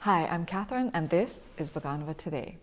Hi, I'm Catherine, and this is Vaganova Today.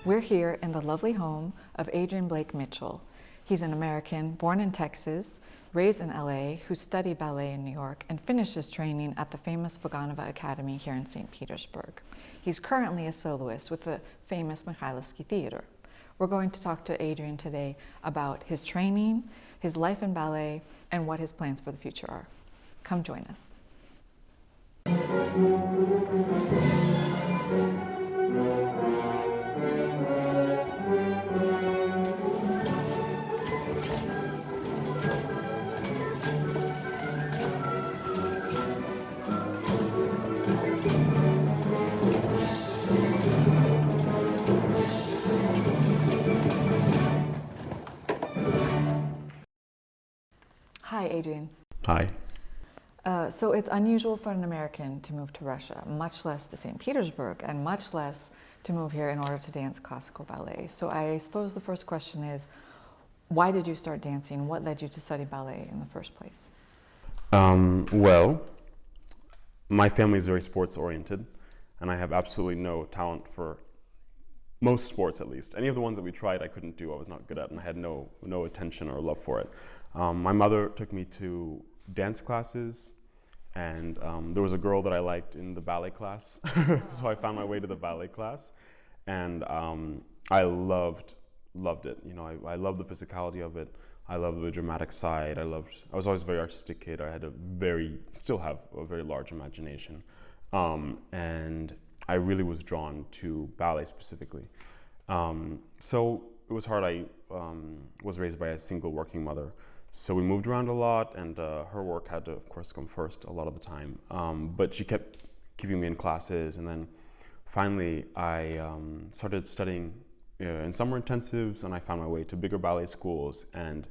We're here in the lovely home of Adrian Blake Mitchell. He's an American born in Texas, raised in LA, who studied ballet in New York and finished his training at the famous Vaganova Academy here in Saint Petersburg. He's currently a soloist with the famous Mikhailovsky Theater. We're going to talk to Adrian today about his training, his life in ballet, and what his plans for the future are. Come join us. Hi, Adrian. Hi. So it's unusual for an American to move to Russia, much less to St. Petersburg, and much less to move here in order to dance classical ballet. So I suppose the first question is, why did you start dancing? What led you to study ballet in the first place? Well, my family is very sports oriented, and I have absolutely no talent for most sports, at least. Any of the ones that we tried I couldn't do, I was not good at, and I had no attention or love for it. My mother took me to dance classes, and there was a girl that I liked in the ballet class, so I found my way to the ballet class, and I loved it. You know, I loved the physicality of it. I loved the dramatic side. I was always a very artistic kid. I had still have a very large imagination, and I really was drawn to ballet specifically. So it was hard. I was raised by a single working mother. So we moved around a lot, and her work had to, of course, come first a lot of the time. But she kept keeping me in classes, and then finally I started studying in summer intensives, and I found my way to bigger ballet schools. And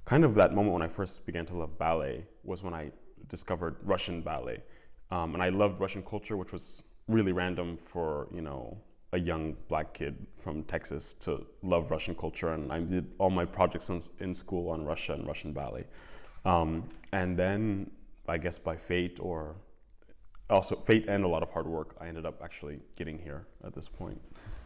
kind of that moment when I first began to love ballet was when I discovered Russian ballet. And I loved Russian culture, which was really random for, you know, a young black kid from Texas to love Russian culture, and I did all my projects in school on Russia and Russian ballet. And then, I guess by fate, or also fate and a lot of hard work, I ended up actually getting here at this point.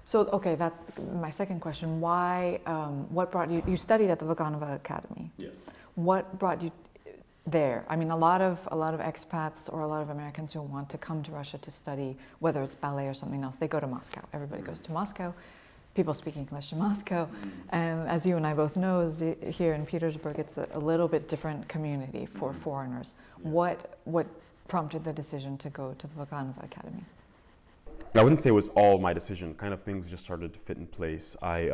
So, okay, that's my second question. Why, what brought you studied at the Vaganova Academy. Yes. What brought you there? I mean, a lot of expats or a lot of Americans who want to come to Russia to study, whether it's ballet or something else, they go to Moscow. Everybody goes to Moscow. People speak English in Moscow. And as you and I both know, here in Petersburg, it's a little bit different community for foreigners. What prompted the decision to go to the Vaganova Academy? I wouldn't say it was all my decision. Kind of things just started to fit in place. I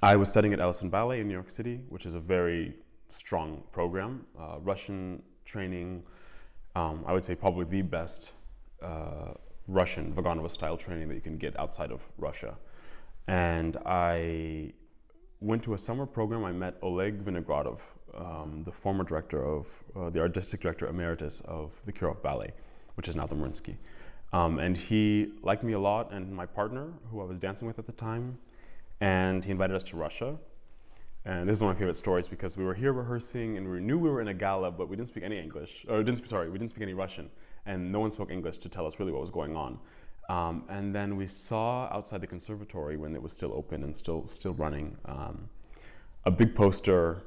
was studying at Ellison Ballet in New York City, which is a very strong program, Russian training. I would say probably the best Russian Vaganova style training that you can get outside of Russia. And I went to a summer program. I met Oleg Vinogradov, the former director of, the artistic director emeritus of the Kirov Ballet, which is now the Mariinsky. And he liked me a lot, and my partner, who I was dancing with at the time, and he invited us to Russia. And this is one of my favorite stories because we were here rehearsing, and we knew we were in a gala, but we didn't speak any English, we didn't speak any Russian, and no one spoke English to tell us really what was going on. And then we saw outside the conservatory, when it was still open and still running, a big poster,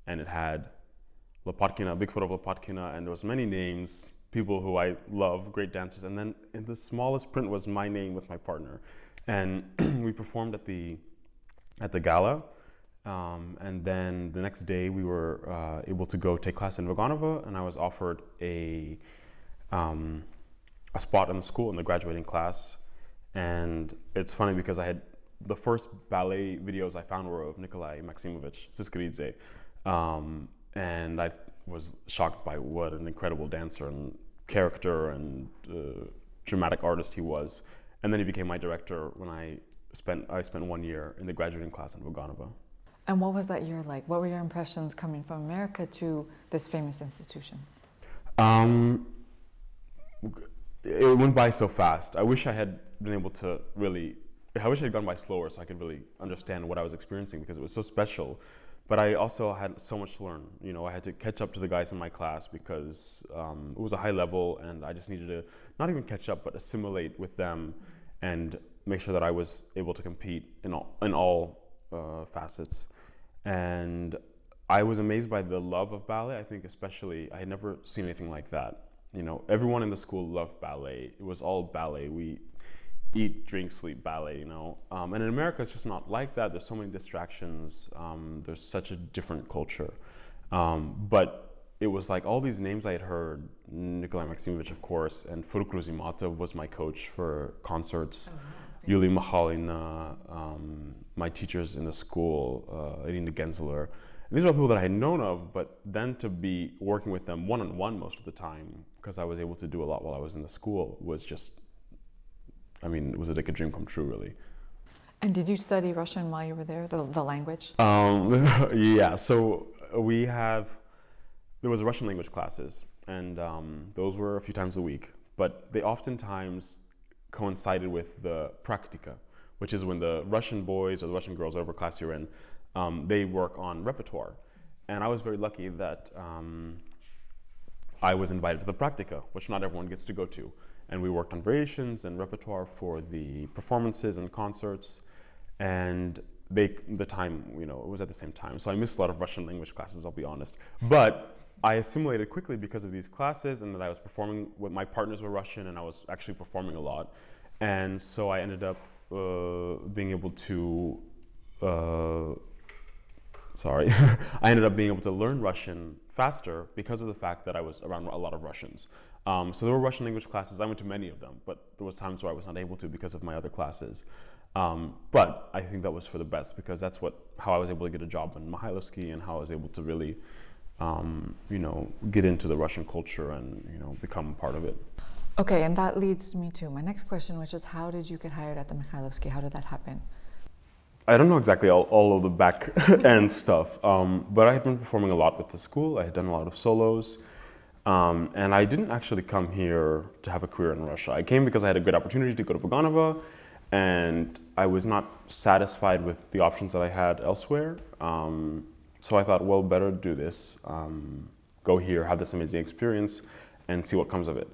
and it had Lopatkina, a big photo of Lopatkina, and there was many names, people who I love, great dancers, and then in the smallest print was my name with my partner. And we performed at the gala. And then the next day we were able to go take class in Vaganova, and I was offered a spot in the school in the graduating class. And it's funny because I had the first ballet videos I found were of Nikolai Maximovich Siskaridze, and I was shocked by what an incredible dancer and character and dramatic artist he was. And then he became my director when I spent 1 year in the graduating class in Vaganova. And what was that year like? What were your impressions coming from America to this famous institution? It went by so fast. I wish I had been able to really, I wish I had gone by slower so I could really understand what I was experiencing because it was so special. But I also had so much to learn. You know, I had to catch up to the guys in my class because it was a high level and I just needed to not even catch up, but assimilate with them and make sure that I was able to compete in all facets. And I was amazed by the love of ballet. I think especially, I had never seen anything like that. You know, everyone in the school loved ballet. It was all ballet. We eat, drink, sleep ballet, you know. And in America, it's just not like that. There's so many distractions. There's such a different culture. But it was like all these names I had heard, Nikolai Maximovich, of course, and Fruk Ruzimatov was my coach for concerts. Yulia Mikhalina, my teachers in the school, Irina Gensler. These are people that I had known of, but then to be working with them one-on-one most of the time, because I was able to do a lot while I was in the school, was just, I mean, it was like a dream come true, really. And did you study Russian while you were there, the language? Yeah, so there was Russian language classes, and those were a few times a week, but they oftentimes coincided with the praktika, which is when the Russian boys or the Russian girls, whatever class you're in, they work on repertoire. And I was very lucky that I was invited to the praktika, which not everyone gets to go to. And we worked on variations and repertoire for the performances and concerts. And the time, you know, it was at the same time. So I missed a lot of Russian language classes, I'll be honest. But I assimilated quickly because of these classes and that I was performing, my partners were Russian and I was actually performing a lot. And so I ended up being able to, I ended up being able to learn Russian faster because of the fact that I was around a lot of Russians. So there were Russian language classes, I went to many of them, but there was times where I was not able to because of my other classes. But I think that was for the best because that's how I was able to get a job in Mikhailovsky and how I was able to really, you know, get into the Russian culture and, you know, become part of it. Okay, and that leads me to my next question, which is how did you get hired at the Mikhailovsky? How did that happen? I don't know exactly all of the back end stuff, but I had been performing a lot with the school. I had done a lot of solos, and I didn't actually come here to have a career in Russia. I came because I had a good opportunity to go to Vaganova, and I was not satisfied with the options that I had elsewhere. So I thought, well, better do this, go here, have this amazing experience, and see what comes of it.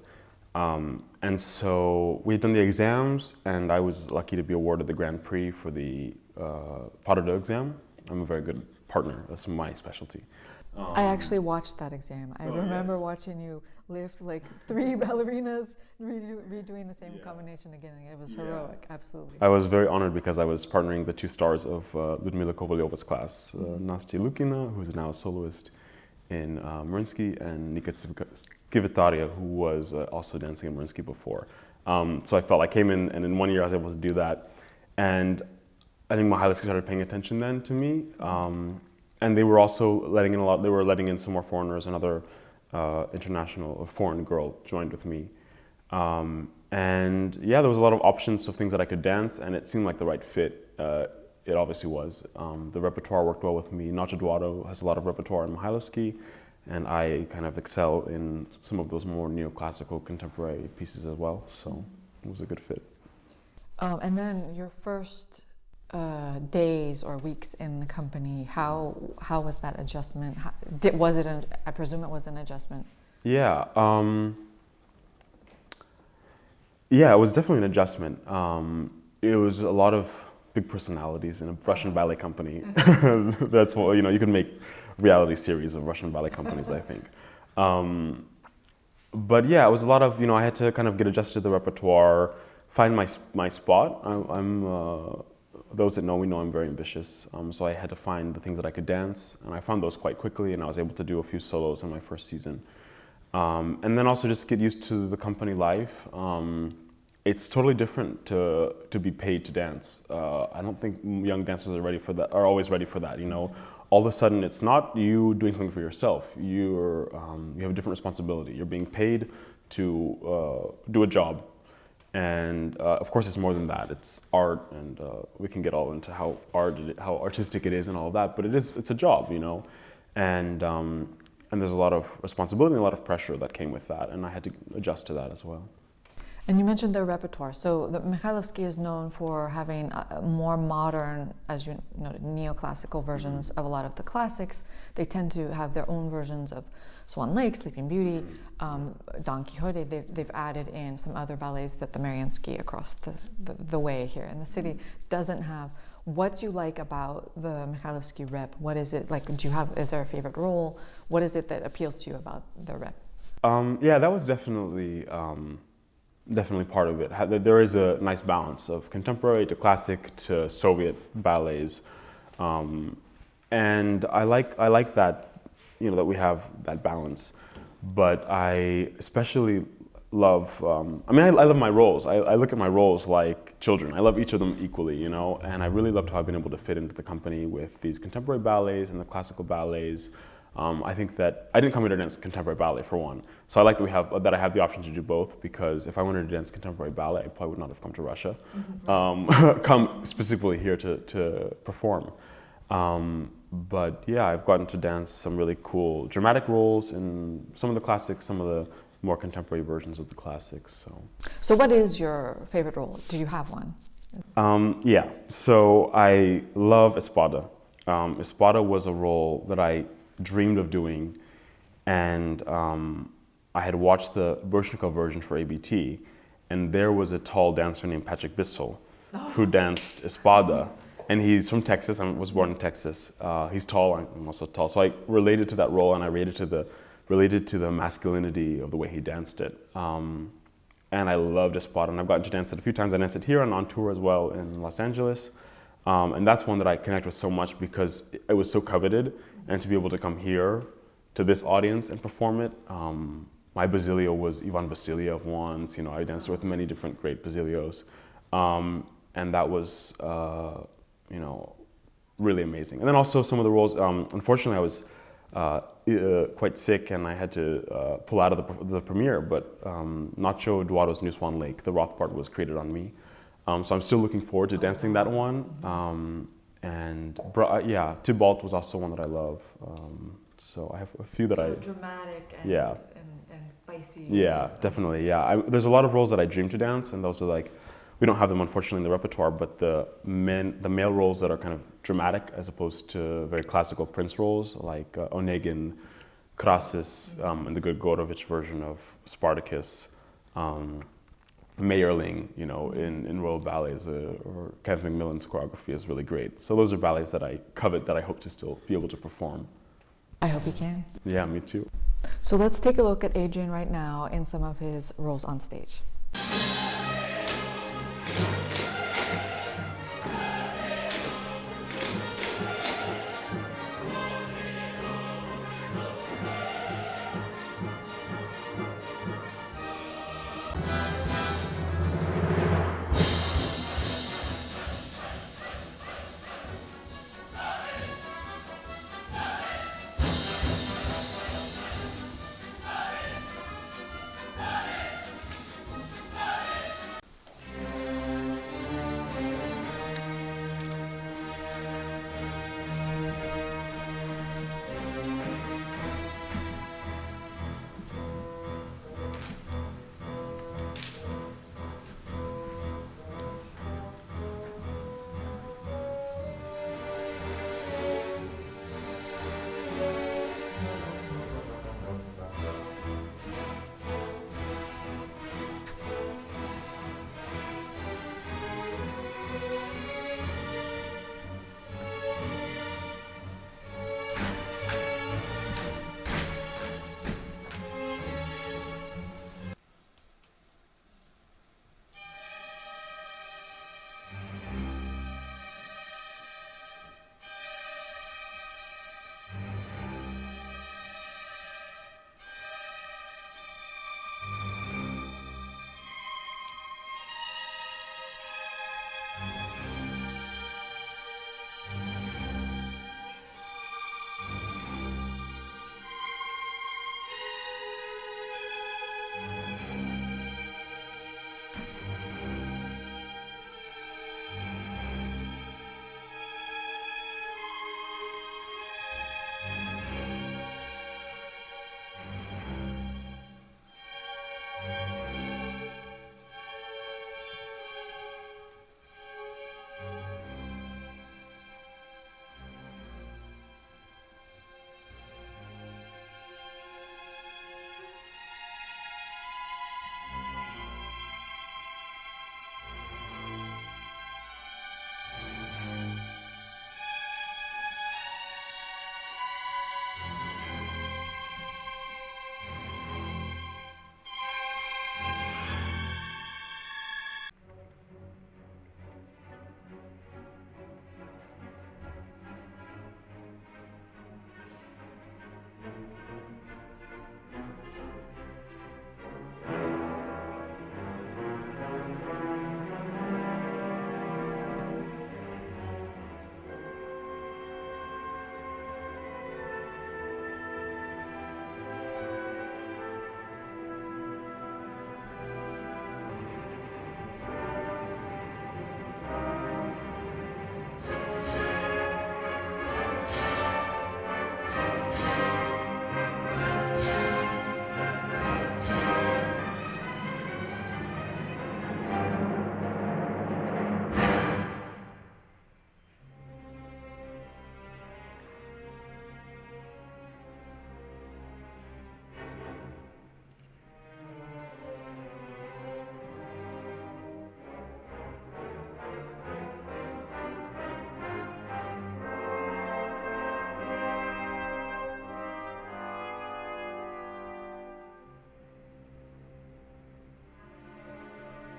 And so we had done the exams, and I was lucky to be awarded the Grand Prix for the pas de deux exam. I'm a very good partner. That's my specialty. I actually watched that exam. I remember yes. watching you lift like 3 ballerinas, redoing the same combination again. It was heroic, absolutely. I was very honored because I was partnering the two stars of Ludmila Kovalyova's class, Nastya Lukina, who's now a soloist in Mariinsky, and Nika Skivitaria, who was also dancing in Mariinsky before. So I felt I came in, and in 1 year I was able to do that. And I think Mikhailovsky started paying attention then to me. And they were also letting in they were letting in some more foreigners. Another foreign girl joined with me. And yeah, there was a lot of options of things that I could dance, and it seemed like the right fit. It obviously was. The repertoire worked well with me. Noche Eduardo has a lot of repertoire in Mikhailovsky, and I kind of excel in some of those more neoclassical contemporary pieces as well, so it was a good fit. And then your first days or weeks in the company, how was that adjustment? I presume it was an adjustment. Yeah. Yeah, it was definitely an adjustment. It was a lot of big personalities in a Russian ballet company. That's what, you know, you can make reality series of Russian ballet companies, I think. But yeah, it was a lot of, you know, I had to kind of get adjusted to the repertoire, find my spot. Those that know me know I'm very ambitious, so I had to find the things that I could dance, and I found those quite quickly, and I was able to do a few solos in my first season. And then also just get used to the company life. It's totally different to be paid to dance. I don't think young dancers are always ready for that, you know. All of a sudden, it's not you doing something for yourself. You have a different responsibility. You're being paid to do a job. And of course, it's more than that. It's art, and we can get all into how artistic it is and all of that. But it's a job, you know, and there's a lot of responsibility and a lot of pressure that came with that, and I had to adjust to that as well. And you mentioned their repertoire. So the Mikhailovsky is known for having more modern, as you noted, neoclassical versions of a lot of the classics. They tend to have their own versions of Swan Lake, Sleeping Beauty, Don Quixote. They've added in some other ballets that the Mariinsky across the way here in the city doesn't have. What do you like about the Mikhailovsky rep? What is it like? Is there a favorite role? What is it that appeals to you about the rep? Yeah, that was definitely part of it. There is a nice balance of contemporary to classic to Soviet ballets, and I like that, you know, that we have that balance. But I especially love. I love my roles. I look at my roles like children. I love each of them equally, you know, and I really loved how I've been able to fit into the company with these contemporary ballets and the classical ballets. I think that I didn't come here to dance contemporary ballet for one, so I like that I have the option to do both, because if I wanted to dance contemporary ballet, I probably would not have come to Russia, come specifically here to perform. But yeah, I've gotten to dance some really cool dramatic roles in some of the classics, some of the more contemporary versions of the classics. So what is your favorite role? Do you have one? Yeah, so I love Espada. Espada was a role that I dreamed of doing, and I had watched the Borshnikov version for ABT, and there was a tall dancer named Patrick Bissell who danced Espada, and he's from Texas. I was born in Texas. He's tall. I'm also tall, so I related to that role, and I related to the masculinity of the way he danced it. And I loved Espada, and I've gotten to dance it a few times. I danced it here and on tour as well in Los Angeles. And that's one that I connect with so much because it was so coveted, and to be able to come here to this audience and perform it. My Basilio was Ivan Vasiliev once. You know, I danced with many different great Basilios, and that was you know, really amazing. And then also some of the roles. Unfortunately, I was quite sick, and I had to pull out of the premiere. But Nacho Eduardo's New Swan Lake, the Roth part, was created on me. So I'm still looking forward to dancing that one. Yeah, Tybalt was also one that I love. So I have a few that dramatic and, and spicy. Yeah, definitely. Yeah, there's a lot of roles that I dream to dance, and those are like, we don't have them unfortunately in the repertoire, but the male roles that are kind of dramatic as opposed to very classical prince roles, like Onegin, Krasis, and the Grigorovich version of Spartacus. Meyerling, you know, in royal ballets, or Kenneth Macmillan's choreography is really great. So those are ballets that I covet, that I hope to still be able to perform. I hope you can. Yeah, me too. So let's take a look at Adrian right now in some of his roles on stage.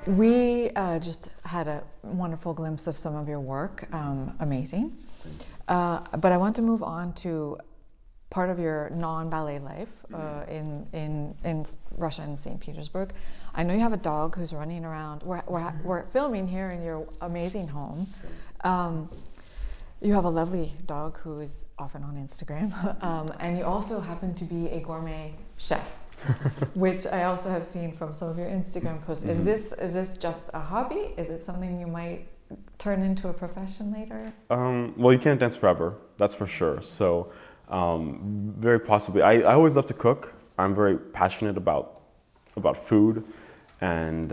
We just had a wonderful glimpse of some of your work, amazing. But I want to move on to part of your non-ballet life in Russia and Saint Petersburg. I know you have a dog who's running around. We're filming here in your amazing home. You have a lovely dog who is often on Instagram, and you also happen to be a gourmet chef, which I also have seen from some of your Instagram posts. Mm-hmm. Is this just a hobby? Is it something you might turn into a profession later? Well, you can't dance forever, that's for sure. So, very possibly. I always love to cook. I'm very passionate about food, and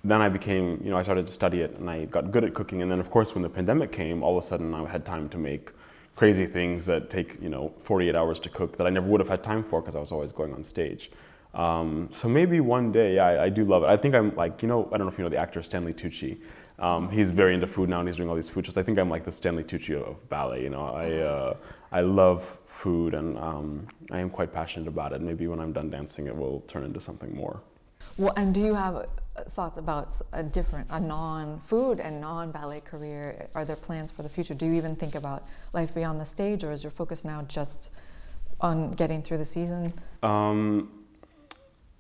then I became, I started to study it, and I got good at cooking. And then, of course, when the pandemic came, all of a sudden I had time to make crazy things that take 48 hours to cook that I never would have had time for because I was always going on stage. So maybe one day, I do love it. I think I'm like, I don't know if you know the actor Stanley Tucci. He's very into food now, and he's doing all these food shows. I think I'm like the Stanley Tucci of ballet. I love food, and I am quite passionate about it. Maybe when I'm done dancing, it will turn into something more. Well, and do you have thoughts about a non-food and non-ballet career? Are there plans for the future? Do you even think about life beyond the stage, or is your focus now just on getting through the season?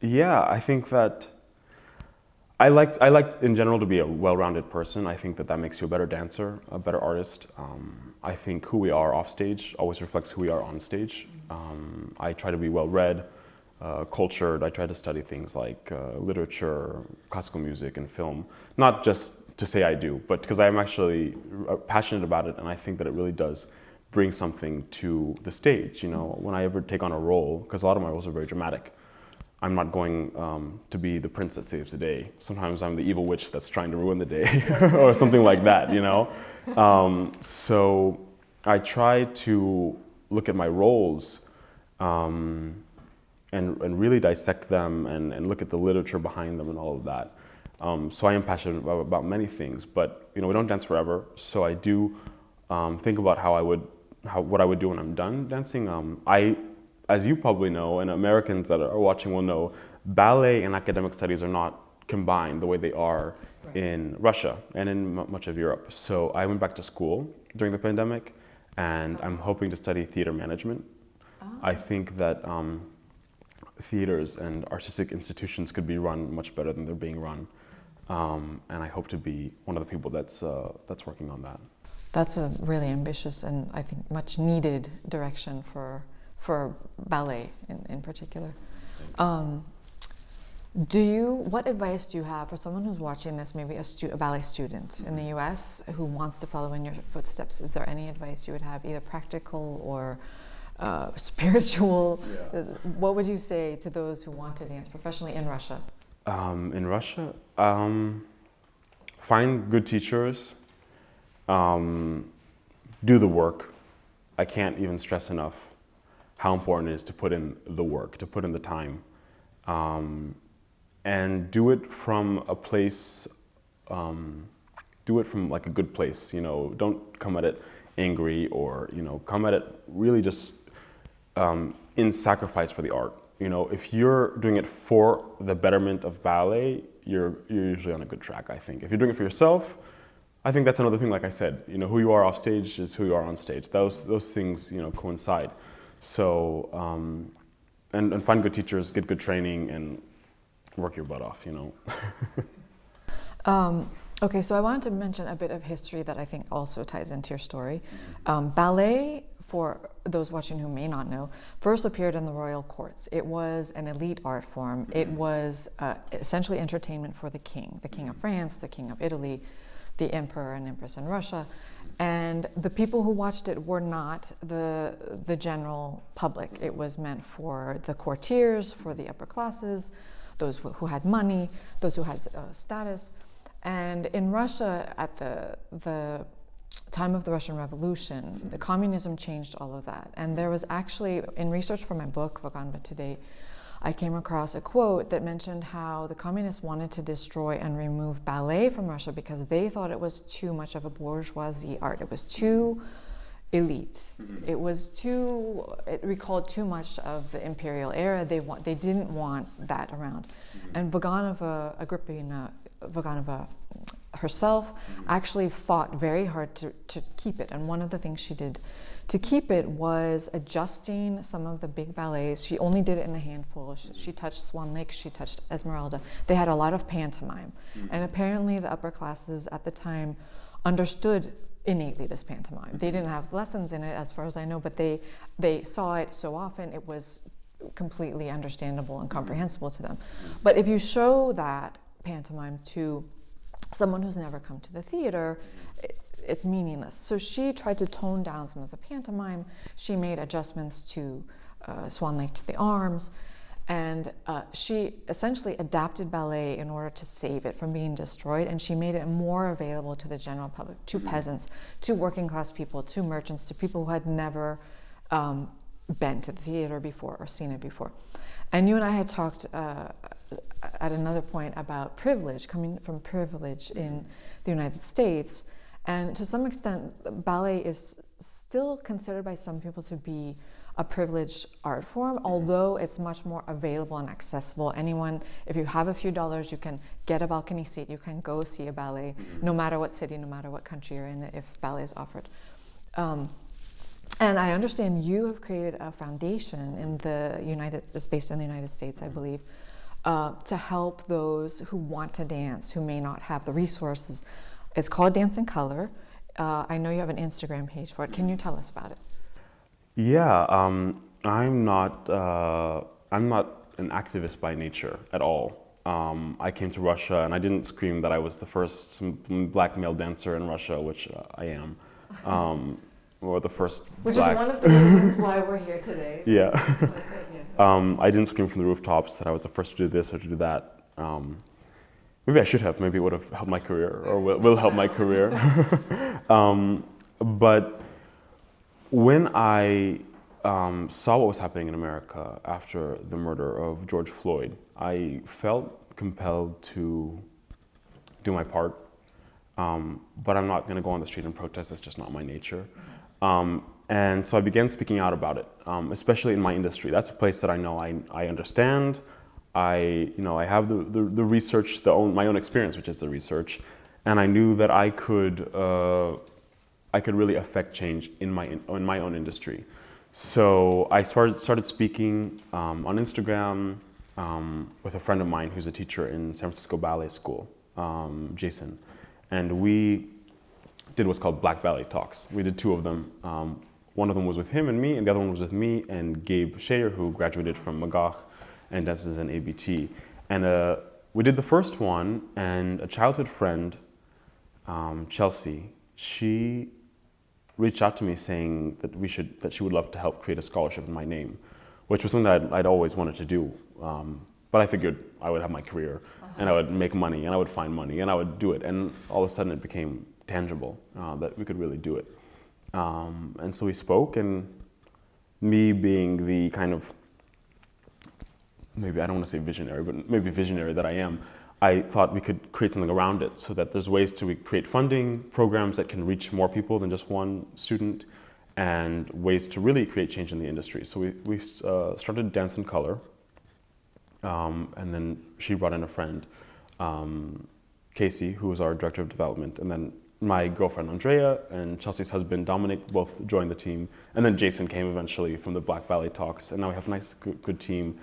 Yeah, I think that I like in general to be a well-rounded person. I think that makes you a better dancer, a better artist. I think who we are off stage always reflects who we are on stage. I try to be well-read, cultured. I try to study things like literature, classical music, and film. Not just to say I do, but because I'm actually passionate about it, and I think that it really does bring something to the stage. When I ever take on a role, because a lot of my roles are very dramatic, I'm not going to be the prince that saves the day. Sometimes I'm the evil witch that's trying to ruin the day, or something like that, So I try to look at my roles and really dissect them and look at the literature behind them and all of that. So I am passionate about many things, but we don't dance forever. So I do think about what I would do when I'm done dancing. As you probably know, and Americans that are watching will know, ballet and academic studies are not combined the way they are in Russia and in much of Europe. So I went back to school during the pandemic, and I'm hoping to study theater management. I think that theaters and artistic institutions could be run much better than they're being run, and I hope to be one of the people that's working on that. That's a really ambitious and I think much needed direction for ballet in particular. What advice do you have for someone who's watching this, maybe a ballet student in the US who wants to follow in your footsteps? Is there any advice you would have, either practical or spiritual? Yeah. What would you say to those who want to dance professionally in Russia? In Russia, find good teachers, do the work. I can't even stress enough how important it is to put in the work, to put in the time, and do it from a place, do it from like a good place. Don't come at it angry, or come at it really just in sacrifice for the art. If you're doing it for the betterment of ballet, you're usually on a good track, I think. If you're doing it for yourself, I think that's another thing. Like I said, who you are off stage is who you are on stage. Those things coincide. So, and find good teachers, get good training, and work your butt off, Okay, so I wanted to mention a bit of history that I think also ties into your story. Ballet, for those watching who may not know, first appeared in the royal courts. It was an elite art form. It was essentially entertainment for the king of France, the king of Italy, the emperor and empress in Russia. And the people who watched it were not the general public. It was meant for the courtiers, for the upper classes, those who had money, those who had status. And in Russia, at the time of the Russian Revolution, the communism changed all of that. And there was actually, in research for my book, Vaganova Today, I came across a quote that mentioned how the communists wanted to destroy and remove ballet from Russia because they thought it was too much of a bourgeoisie art. It was too elite. It recalled too much of the imperial era. They didn't want that around. And Vaganova Agrippina Vaganova herself actually fought very hard to keep it. And one of the things she did to keep it was adjusting some of the big ballets. She only did it in a handful. She touched Swan Lake, she touched Esmeralda. They had a lot of pantomime. And apparently the upper classes at the time understood innately this pantomime. They didn't have lessons in it as far as I know, but they saw it so often it was completely understandable and comprehensible to them. But if you show that pantomime to someone who's never come to the theater, it's meaningless. So she tried to tone down some of the pantomime. She made adjustments to Swan Lake, to the arms, and she essentially adapted ballet in order to save it from being destroyed, and she made it more available to the general public, to peasants, to working class people, to merchants, to people who had never been to the theater before or seen it before. And you and I had talked at another point about privilege, coming from privilege in the United States. And to some extent, ballet is still considered by some people to be a privileged art form, although it's much more available and accessible. Anyone, if you have a few dollars, you can get a balcony seat, you can go see a ballet, no matter what city, no matter what country you're in, if ballet is offered. And I understand you have created a foundation in it's based in the United States, I believe, to help those who want to dance, who may not have the resources. It's called Dance in Color. I know you have an Instagram page for it. Can you tell us about it? Yeah, I'm not an activist by nature at all. I came to Russia and I didn't scream that I was the first black male dancer in Russia, which I am, or the first Which black... is one of the reasons why we're here today. Yeah. I didn't scream from the rooftops that I was the first to do this or to do that. Maybe I should have. Maybe it would have helped my career, or will help my career. But when I saw what was happening in America after the murder of George Floyd, I felt compelled to do my part. But I'm not going to go on the street and protest. That's just not my nature. And so I began speaking out about it, especially in my industry. That's a place that I know I understand. I have the research, my own experience, which is the research, and I knew that I could really affect change in my own industry. So I started speaking on Instagram with a friend of mine who's a teacher in San Francisco Ballet School, Jason, and we did what's called Black Ballet Talks. We did 2 of them. One of them was with him and me, and the other one was with me and Gabe Shayer, who graduated from McGaugh and dances in ABT. And we did the first one, and a childhood friend, Chelsea, she reached out to me saying that she would love to help create a scholarship in my name, which was something that I'd always wanted to do. But I figured I would have my career, and I would make money, and I would find money, and I would do it. And all of a sudden it became tangible that we could really do it. And so we spoke, and me being the kind of, maybe I don't want to say visionary, but maybe visionary that I am, I thought we could create something around it so that there's ways to create funding programs that can reach more people than just one student, and ways to really create change in the industry. So we started Dance in Color, and then she brought in a friend, Casey, who was our director of development, and then my girlfriend Andrea and Chelsea's husband Dominic both joined the team, and then Jason came eventually from the Black Ballet Talks, and now we have a nice, good team.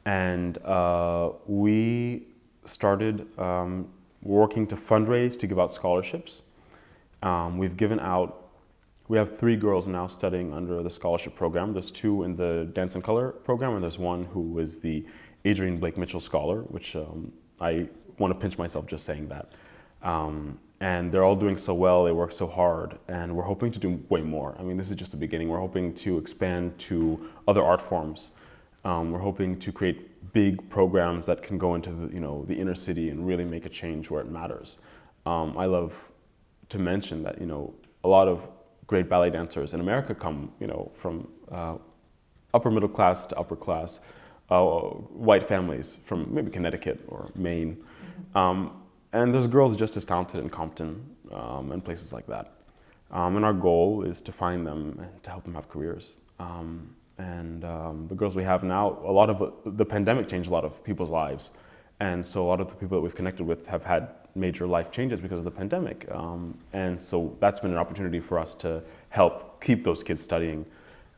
And we started working to fundraise to give out scholarships. We have 3 girls now studying under the scholarship program. There's 2 in the Dance in Color program, and there's 1 who is the Adrian Blake Mitchell Scholar, which I want to pinch myself just saying that. And they're all doing so well, they work so hard, and we're hoping to do way more. I mean, this is just the beginning. We're hoping to expand to other art forms. We're hoping to create big programs that can go into the inner city and really make a change where it matters. I love to mention that a lot of great ballet dancers in America come from upper middle class to upper class, white families from maybe Connecticut or Maine. And there's girls just as talented in Compton and places like that. And our goal is to find them and to help them have careers. And the girls we have now, a lot of the pandemic changed a lot of people's lives. And so a lot of the people that we've connected with have had major life changes because of the pandemic. And so that's been an opportunity for us to help keep those kids studying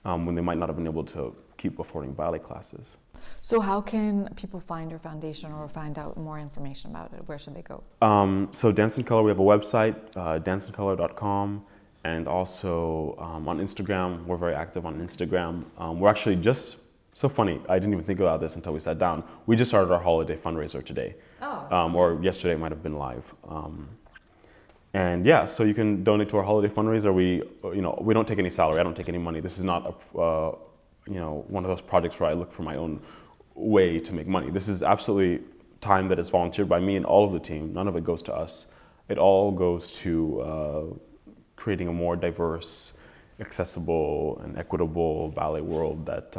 when they might not have been able to keep affording ballet classes. So how can people find your foundation or find out more information about it? Where should they go? So Dance in Color, we have a website, danceincolor.com, and also on Instagram. We're very active on Instagram. We're actually just, so funny, I didn't even think about this until we sat down. We just started our holiday fundraiser today. Oh. Or yesterday, it might have been live. And yeah, so you can donate to our holiday fundraiser. We don't take any salary. I don't take any money. This is not one of those projects where I look for my own way to make money. This is absolutely time that is volunteered by me and all of the team. None of it goes to us. It all goes to creating a more diverse, accessible, and equitable ballet world that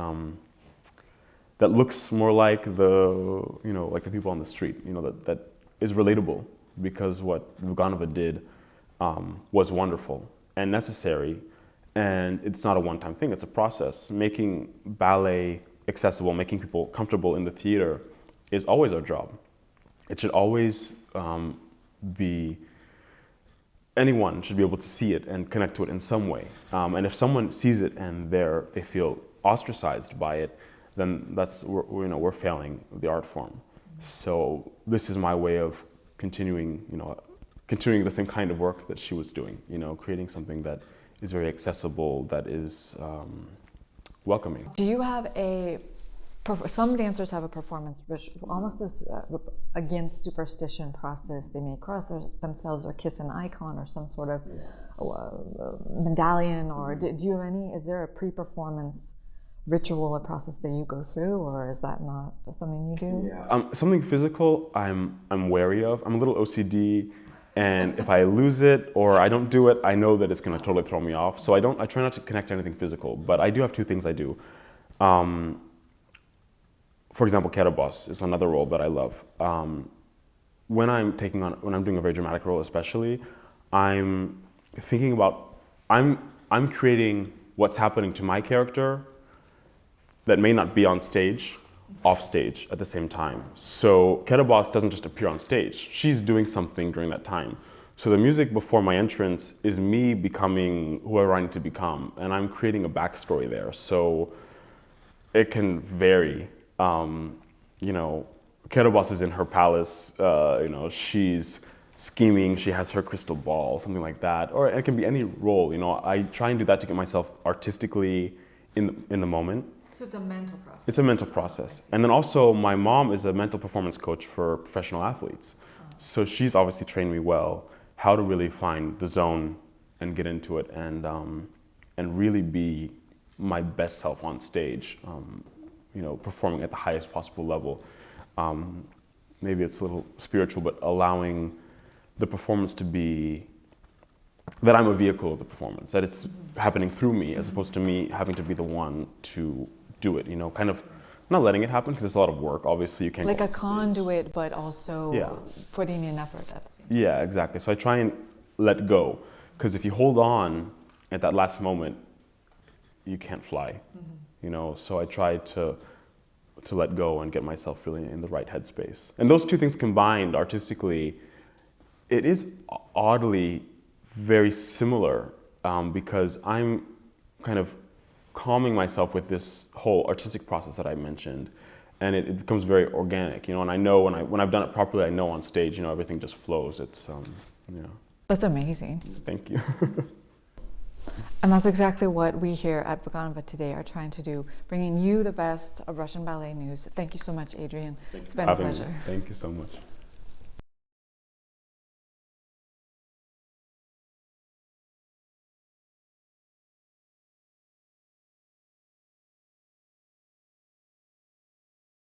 looks more like the people on the street. That is relatable, because what Vaganova did was wonderful and necessary. And it's not a one-time thing, it's a process. Making ballet accessible, making people comfortable in the theater is always our job. It should always be, anyone should be able to see it and connect to it in some way. And if someone sees it and they feel ostracized by it, then we're failing the art form. So this is my way of continuing the same kind of work that she was doing, creating something that is very accessible, that is welcoming. Do you have some dancers have a performance which almost is against superstition process. They may cross themselves or kiss an icon or some sort of medallion, or do you have any, is there a pre-performance ritual or process that you go through, or is that not something you do? Yeah. Something physical I'm wary of. I'm a little OCD. And if I lose it or I don't do it, I know that it's going to totally throw me off. So I try not to connect to anything physical, but I do have two things I do. For example, Kerabos is another role that I love. When I'm doing a very dramatic role especially, I'm thinking about, I'm creating what's happening to my character that may not be on stage, off stage at the same time. So Kerabos doesn't just appear on stage. She's doing something during that time. So the music before my entrance is me becoming whoever I need to become, and I'm creating a backstory there. So it can vary. Kerabos is in her palace, she's scheming, she has her crystal ball, something like that. Or it can be any role, I try and do that to get myself artistically in the moment. So it's a mental process. It's a mental process. And then also my mom is a mental performance coach for professional athletes. So she's obviously trained me well how to really find the zone and get into it and really be my best self on stage, performing at the highest possible level. Maybe it's a little spiritual, but allowing the performance to be, that I'm a vehicle of the performance, that it's happening through me as opposed to me having to be the one to do it, kind of not letting it happen because it's a lot of work. Obviously, you can't like go a on stage. conduit, but also putting in effort at the same time. Yeah, exactly. So I try and let go, because if you hold on at that last moment, you can't fly. So I try to let go and get myself really in the right headspace. And those two things combined artistically, it is oddly very similar, because I'm kind of calming myself with this whole artistic process that I mentioned, and it becomes very organic, and I know when I've done it properly, I know on stage, everything just flows. It's That's amazing. Thank you. And that's exactly what we here at Vaganova today are trying to do, bringing you the best of Russian ballet news. Thank you so much, Adrian. It's been a pleasure. Thank you so much.